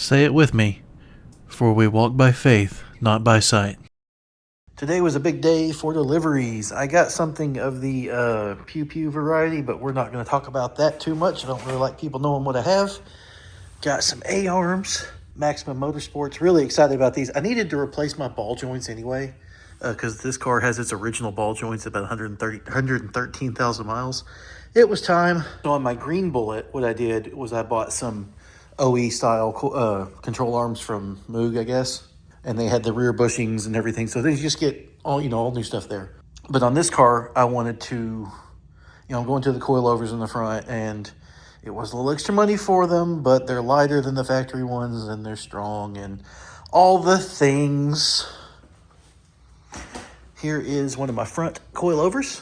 Say it with me, for we walk by faith, not by sight. Today was a big day for deliveries. I got something of the Pew Pew variety, but we're not going to talk about that too much. I don't really like people knowing what I have. Got some A-arms, Maximum Motorsports. Really excited about these. I needed to replace my ball joints anyway, because this car has its original ball joints about 113,000 miles. It was time. So on my green Bullet, what I did was I bought some OE style control arms from Moog, I guess. And they had the rear bushings and everything. So they just get all new stuff there. But on this car, I wanted to, I'm going to the coilovers in the front, and it was a little extra money for them, but they're lighter than the factory ones, and they're strong, and all the things. Here is one of my front coilovers,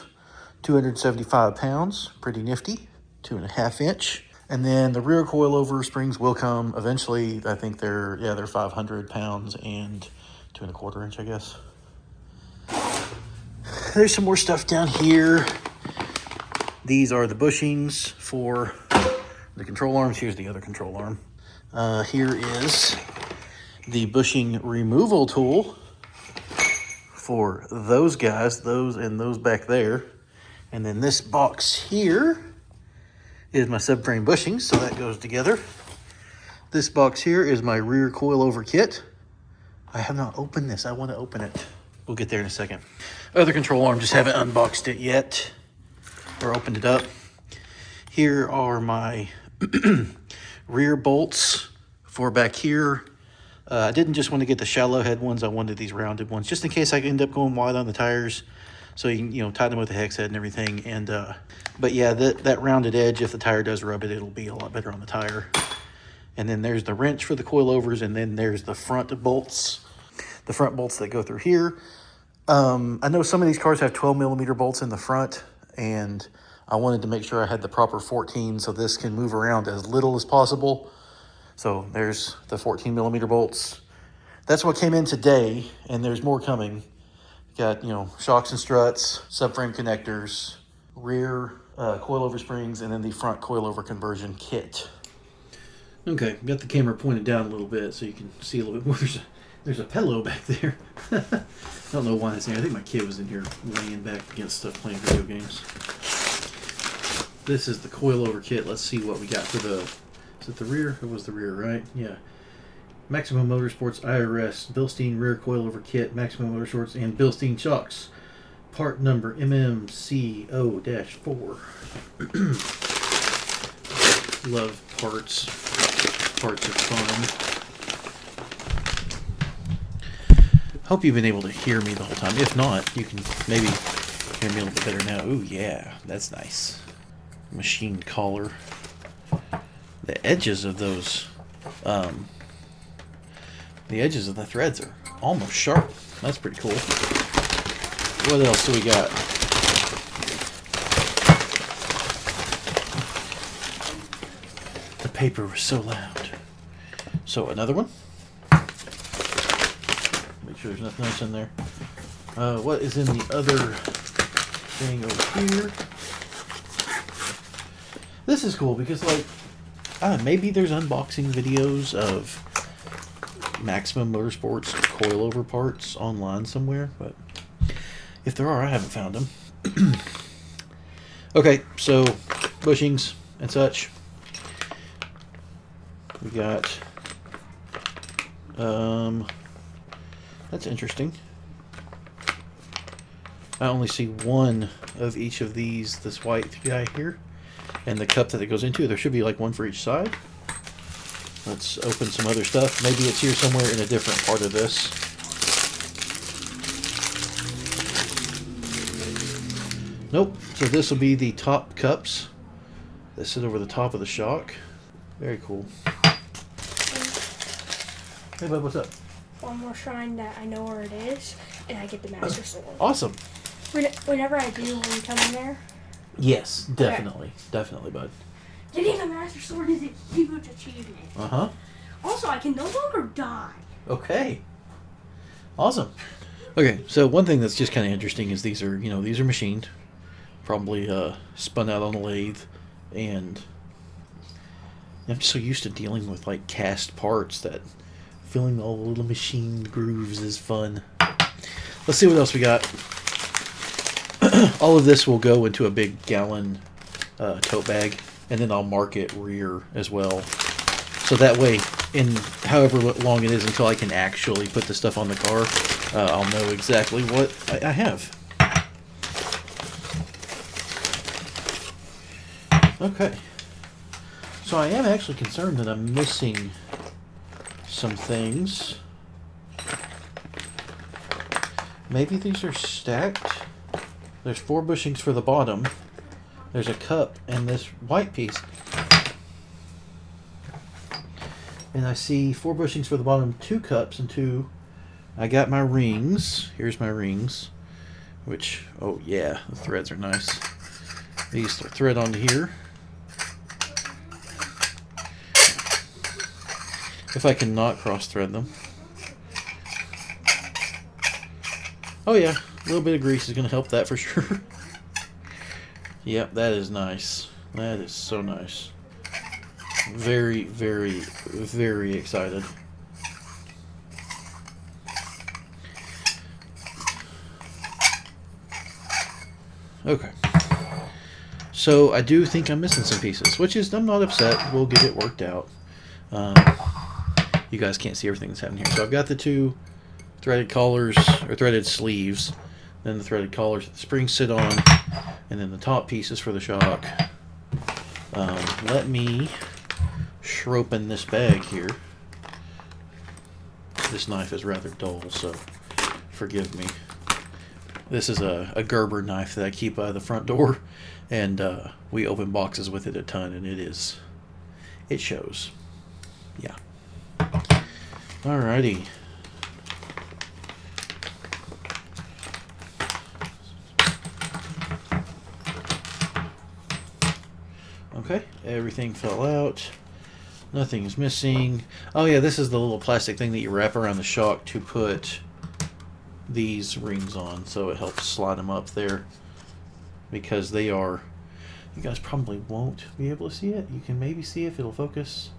275 pounds, pretty nifty, 2.5 inch. And then the rear coilover springs will come eventually. I think they're 500 pounds and 2.25 inch, I guess. There's some more stuff down here. These are the bushings for the control arms. Here's the other control arm. Here is the bushing removal tool for those guys, those and those back there. And then this box here is my subframe bushings, so that goes together. This box here is my rear coilover kit. I have not opened this. I want to open it. We'll get there in a second. Other control arm, just haven't unboxed it yet or opened it up. Here are my rear bolts for back here. I didn't just want to get the shallow head ones. I wanted these rounded ones, just in case I end up going wide on the tires. So you can tighten them with the hex head and everything. And but yeah, that rounded edge, if the tire does rub it, it'll be a lot better on the tire. And then there's the wrench for the coilovers, and then there's the front bolts. The front bolts that go through here. I know some of these cars have 12 millimeter bolts in the front, and I wanted to make sure I had the proper 14 so this can move around as little as possible. So there's the 14 millimeter bolts. That's what came in today, and there's more coming. Got, shocks and struts, subframe connectors, rear coilover springs, and then the front coilover conversion kit. Okay, got the camera pointed down a little bit so you can see a little bit more. There's a pillow back there. I don't know why it's there. I think my kid was in here laying back against stuff playing video games. This is the coilover kit. Let's see what we got for the... Is it the rear? It was the rear, right? Yeah. Maximum Motorsports IRS, Bilstein rear coilover kit, Maximum Motorsports, and Bilstein shocks. Part number MMCO-4. Love parts. Parts are fun. Hope you've been able to hear me the whole time. If not, you can maybe hear me a little bit better now. Ooh, yeah, that's nice. Machined collar. The edges of those... the edges of the threads are almost sharp. That's pretty cool. What else do we got? The paper was so loud. So another one. Make sure there's nothing else in there. What is in the other thing over here? This is cool because, maybe there's unboxing videos of Maximum Motorsports coilover parts online somewhere, but if there are, I haven't found them. Okay, so bushings and such. We got that's interesting. I only see one of each of these, this white guy here, and the cup that it goes into. There should be one for each side. Let's open some other stuff. Maybe it's here somewhere in a different part of this. Nope. So this will be the top cups that sit over the top of the shock. Very cool. Hey, bud, what's up? One more shrine that I know where it is, and I get the Master Sword. Awesome. Whenever I do, will you come in there? Yes, definitely. Okay. Definitely, bud. Getting the Master Sword is a huge achievement. Uh-huh. Also, I can no longer die. Okay. Awesome. Okay, so one thing that's just kind of interesting is these are machined. Probably spun out on a lathe. And I'm just so used to dealing with like cast parts that filling all the little machined grooves is fun. Let's see what else we got. All of this will go into a big gallon tote bag, and then I'll mark it rear as well. So that way, in however long it is until I can actually put the stuff on the car, I'll know exactly what I have. Okay. So I am actually concerned that I'm missing some things. Maybe these are stacked. There's 4 bushings for the bottom. There's a cup and this white piece. And I see 4 bushings for the bottom, 2 cups and 2. I got my rings. Here's my rings. Which, oh yeah, the threads are nice. These are thread onto here. If I can not cross thread them. Oh yeah, a little bit of grease is going to help that for sure. Yep, that is nice. That is so nice. Very, very, very excited. Okay. So I do think I'm missing some pieces, which is, I'm not upset. We'll get it worked out. You guys can't see everything that's happening here. So I've got the 2 threaded collars, or threaded sleeves, then the threaded collars that the springs sit on, and then the top pieces for the shock. Let me sharpen this bag here. This knife is rather dull, so forgive me. This is a Gerber knife that I keep by the front door, and we open boxes with it a ton, and it shows. Yeah. Alrighty. Okay, everything fell out. Nothing's missing. Oh yeah, this is the little plastic thing that you wrap around the shock to put these rings on, so it helps slide them up there, because they are, you guys probably won't be able to see it. You can maybe see if it'll focus.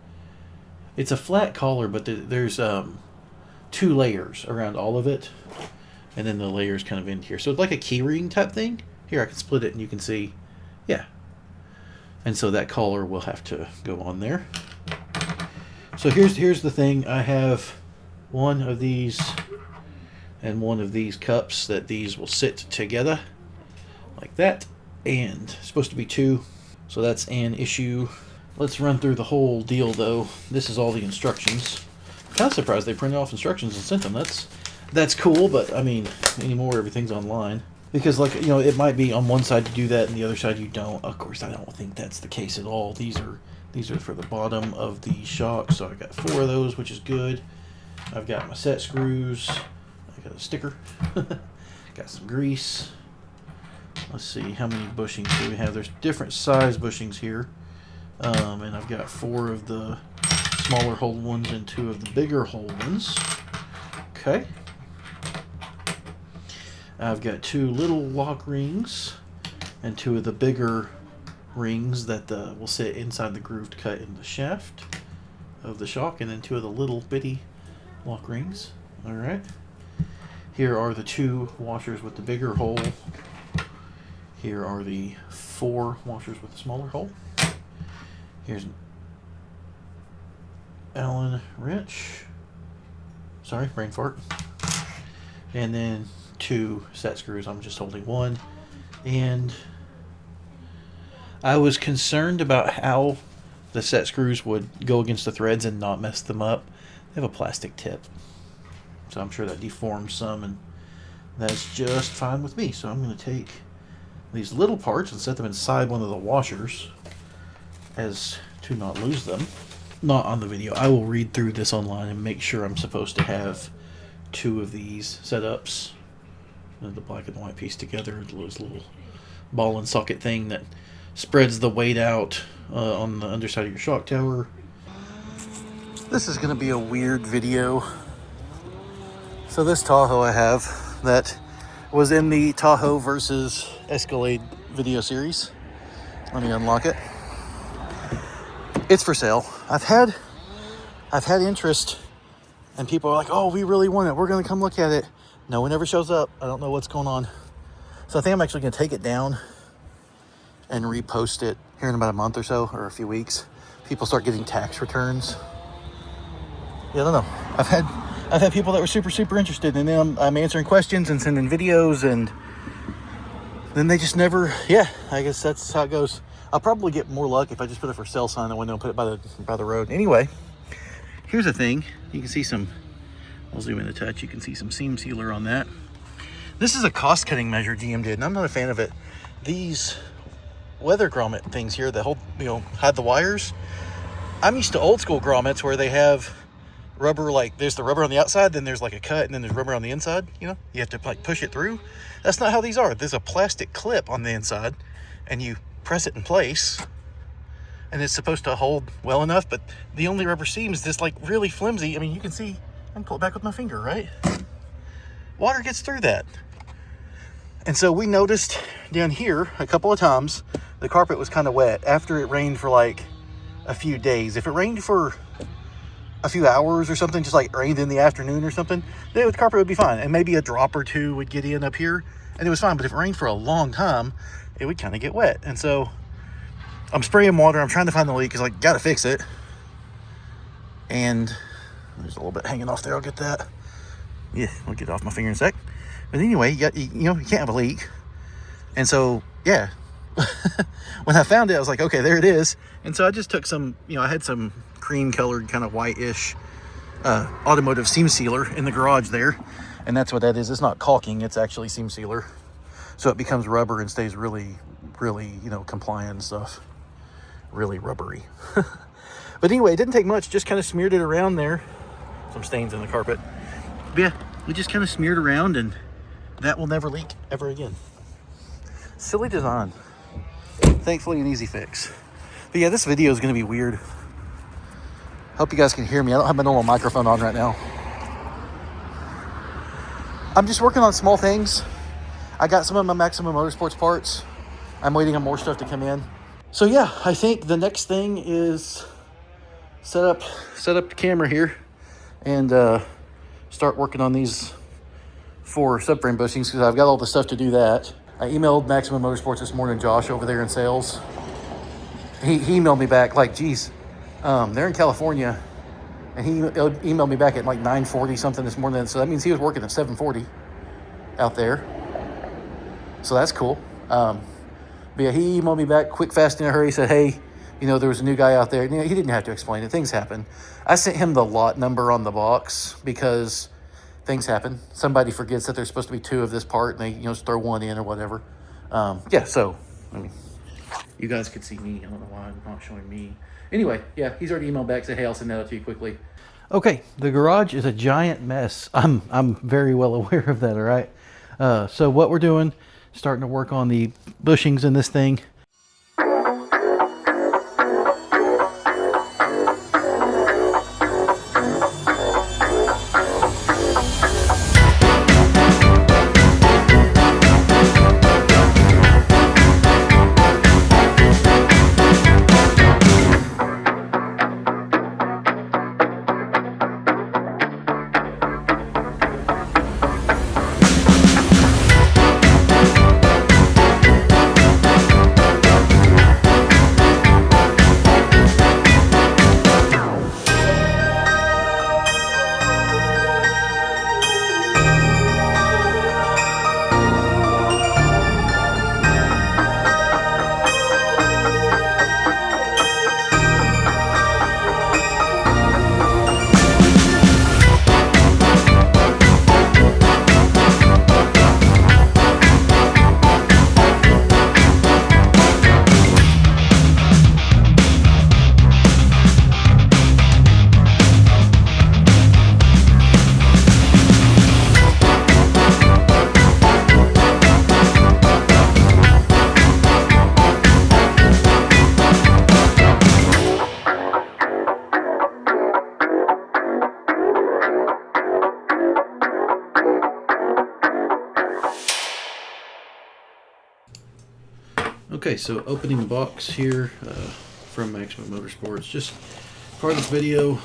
It's a flat collar, but there's 2 layers around all of it, and then the layers kind of in here. So it's like a key ring type thing. Here, I can split it and you can see. Yeah. And so that collar will have to go on there. So here's the thing. I have one of these and one of these cups that these will sit together like that, and it's supposed to be 2, so that's an issue. Let's run through the whole deal though. This is all the instructions. I'm kind of surprised they printed off instructions and sent them. That's cool, but I mean, anymore everything's online. Because, like, you know, it might be on one side you do that and the other side you don't. Of course, I don't think that's the case at all. These are for the bottom of the shock, so I got 4 of those, which is good. I've got my set screws. I got a sticker. Got some grease. Let's see, how many bushings do we have? There's different size bushings here. And I've got 4 of the smaller hole ones and 2 of the bigger hole ones. Okay. I've got 2 little lock rings and 2 of the bigger rings that will sit inside the grooved cut in the shaft of the shock, and then 2 of the little bitty lock rings. Alright. Here are the 2 washers with the bigger hole. Here are the 4 washers with the smaller hole. Here's an Allen wrench. Sorry, brain fart. And then 2 set screws. I'm just holding 1. And I was concerned about how the set screws would go against the threads and not mess them up. They have a plastic tip, so I'm sure that deforms some, and that's just fine with me. So I'm going to take these little parts and set them inside one of the washers as to not lose them. Not on the video. I will read through this online and make sure I'm supposed to have 2 of these setups. The black and white piece together, this little ball and socket thing that spreads the weight out on the underside of your shock tower. This is going to be a weird video. So this Tahoe I have that was in the Tahoe versus Escalade video series. Let me unlock it. It's for sale. I've had interest, and people are like, oh, we really want it. We're going to come look at it. No one ever shows up. I don't know what's going on. So I think I'm actually going to take it down and repost it here in about a month or so, or a few weeks. People start getting tax returns. Yeah, I don't know. I've had people that were super interested, and then I'm answering questions and sending videos, and then they just never. Yeah, I guess that's how it goes. I'll probably get more luck if I just put a for sale sign in the window and put it by the road. Anyway, here's the thing. You can see some. I'll zoom in a touch. You can see some seam sealer on that. This is a cost-cutting measure GM did, and I'm not a fan of it. These weather grommet things here that hold, hide the wires. I'm used to old school grommets where they have rubber, like there's the rubber on the outside, then there's like a cut, and then there's rubber on the inside. You have to like push it through. That's not how these are. There's a plastic clip on the inside, and you press it in place, and it's supposed to hold well enough, but the only rubber seam is this like really flimsy. I mean, you can see, I can pull it back with my finger, right? Water gets through that. And so we noticed down here a couple of times the carpet was kind of wet after it rained for like a few days. If it rained for a few hours or something, just like rained in the afternoon or something, then the carpet would be fine. And maybe a drop or two would get in up here and it was fine. But if it rained for a long time, it would kind of get wet. And so I'm spraying water. I'm trying to find the leak because I got to fix it. And there's a little bit hanging off there. I'll get that. Yeah, I'll get it off my finger in a sec. But anyway, you can't have a leak. And so, yeah, when I found it, I was like, okay, there it is. And so I just took some, I had some cream colored kind of whitish automotive seam sealer in the garage there. And that's what that is. It's not caulking, it's actually seam sealer. So it becomes rubber and stays really, compliant and stuff. Really rubbery. But anyway, it didn't take much, just kind of smeared it around there. Some stains in the carpet. But yeah, we just kind of smeared around and that will never leak ever again. Silly design. Thankfully an easy fix. But yeah, this video is going to be weird. Hope you guys can hear me. I don't have my normal microphone on right now. I'm just working on small things. I got some of my Maximum Motorsports parts. I'm waiting on more stuff to come in. So yeah, I think the next thing is set up the camera here and start working on these 4 subframe bushings because I've got all the stuff to do that. I emailed Maximum Motorsports this morning, Josh over there in sales. He emailed me back like, geez, they're in California, and he emailed me back at like 9:40 something this morning. So that means he was working at 7:40 out there. So that's cool. But yeah, he emailed me back quick, fast, in a hurry. He said, hey, there was a new guy out there. He didn't have to explain it. Things happen. I sent him the lot number on the box because things happen. Somebody forgets that there's supposed to be 2 of this part, and they just throw 1 in or whatever. Yeah, so I mean, you guys could see me. I don't know why I'm not showing me. Anyway, yeah, he's already emailed back, said, hey, I'll send that out to you quickly. Okay, the garage is a giant mess. I'm very well aware of that, all right? So what we're doing, starting to work on the bushings in this thing. Okay, so opening the box here, from Maximum Motorsports. Just part of this video.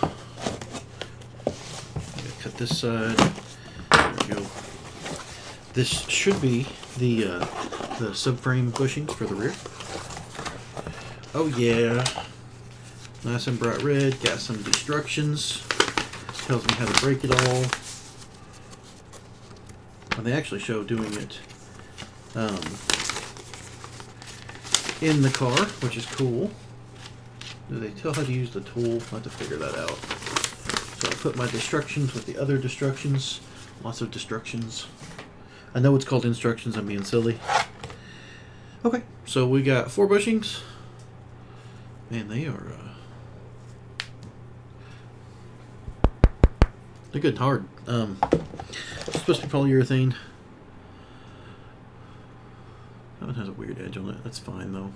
Cut this side. There we go. This should be the subframe bushings for the rear. Oh yeah, nice and bright red. Got some destructions. Tells me how to break it all. And they actually show doing it in the car, which is cool. Do they tell how to use the tool? I'll have to figure that out. So I put my destructions with the other destructions. Lots of destructions. I know it's called instructions, I'm being silly. Okay, so we got 4 bushings. Man, they are they're good and hard. It's supposed to be polyurethane. That one has a weird edge on it. That's fine though.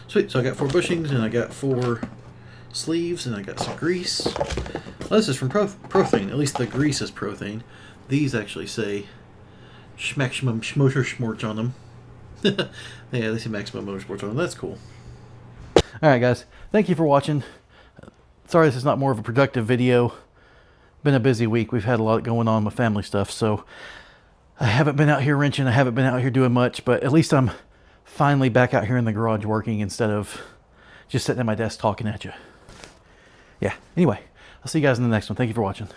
Sweet, so I got 4 bushings and I got 4 sleeves and I got some grease. Well, this is from Prothane. At least the grease is Prothane. These actually say Maximum Motorsports on them. Yeah, they say Maximum Motorsports on them. That's cool. Alright guys, thank you for watching. Sorry this is not more of a productive video. Been a busy week. We've had a lot going on with family stuff, so I haven't been out here wrenching. I haven't been out here doing much, but at least I'm finally back out here in the garage working instead of just sitting at my desk talking at you. Yeah, anyway, I'll see you guys in the next one. Thank you for watching.